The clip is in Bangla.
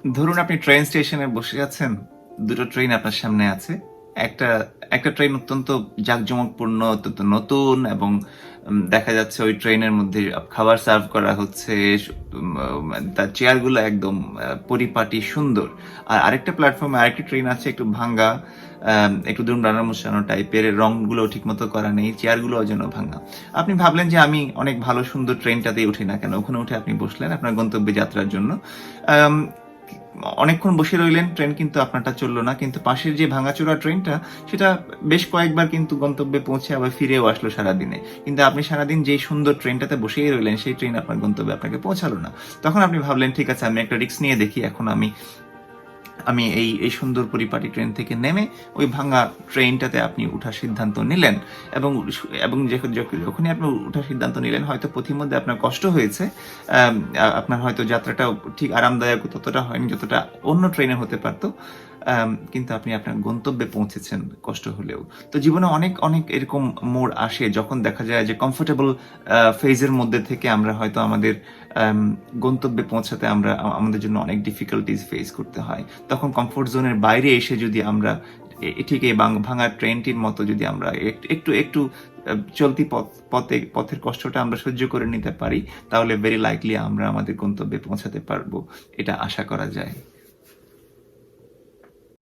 ধরুন আপনি ট্রেন স্টেশনে বসে আছেন, দুটো ট্রেন আপনার সামনে আছে। একটা একটা ট্রেন অত্যন্ত জাঁকজমকপূর্ণ, অত্যন্ত নতুন, এবং দেখা যাচ্ছে ওই ট্রেনের মধ্যে খাবার সার্ভ করা হচ্ছে। তার চেয়ারগুলো একদম পরিপাটি সুন্দর। আর আরেকটা প্ল্যাটফর্মে আরেকটি ট্রেন আছে, একটু ভাঙ্গা, একটু দুমড়ানো মুছানো টাইপের, রংগুলো ঠিক মতো করা নেই, চেয়ারগুলো যেন ভাঙা। আপনি ভাবলেন যে আমি অনেক ভালো সুন্দর ট্রেনটাতেই উঠি না কেন, ওখানে উঠে আপনি বসলেন আপনার গন্তব্যে যাত্রার জন্য। আম, অনেকক্ষণ বসে রইলেন, ট্রেন কিন্তু আপনারটা চললো না, কিন্তু পাশের যে ভাঙাচোরা ট্রেনটা সেটা বেশ কয়েকবার কিন্তু গন্তব্যে পৌঁছে আবার ফিরেও আসলো সারাদিনে। কিন্তু আপনি সারাদিন যেই সুন্দর ট্রেনটাতে বসেই রইলেন, সেই ট্রেন আপনার গন্তব্যে আপনাকে পৌঁছালো না। তখন আপনি ভাবলেন ঠিক আছে, আমি একটা রিস্ক নিয়ে দেখি, এখন আমি আমি এই এই সুন্দর পরিপাটি ট্রেন থেকে নেমে ওই ভাঙা ট্রেনটাতে আপনি উঠার সিদ্ধান্ত নিলেন। এবং এবং যখনই আপনি উঠার সিদ্ধান্ত নিলেন, হয়তো পথিমধ্যে আপনার কষ্ট হয়েছে, আপনার হয়তো যাত্রাটা ঠিক আরামদায়ক ততটা হয়নি যতটা অন্য ট্রেনে হতে পারতো, কিন্তু আপনি আপনার গন্তব্যে পৌঁছেছেন কষ্ট হলেও। তো জীবনে অনেক অনেক এরকম মোড় আসে যখন দেখা যায় যে কমফোর্টেবল ফেজের মধ্যে থেকে আমরা হয়তো আমাদের গন্তব্যে পৌঁছাতে আমাদের জন্য অনেক ডিফিকাল্টিজ ফেস করতে হয়। তখন কমফোর্ট জোনের বাইরে এসে যদি আমরা ঠিক এই ভাঙা ট্রেনটির মতো যদি আমরা একটু একটু চলতি পথের কষ্টটা আমরা সহ্য করে নিতে পারি, তাহলে ভেরি লাইকলি আমরা আমাদের গন্তব্যে পৌঁছাতে পারবো, এটা আশা করা যায়।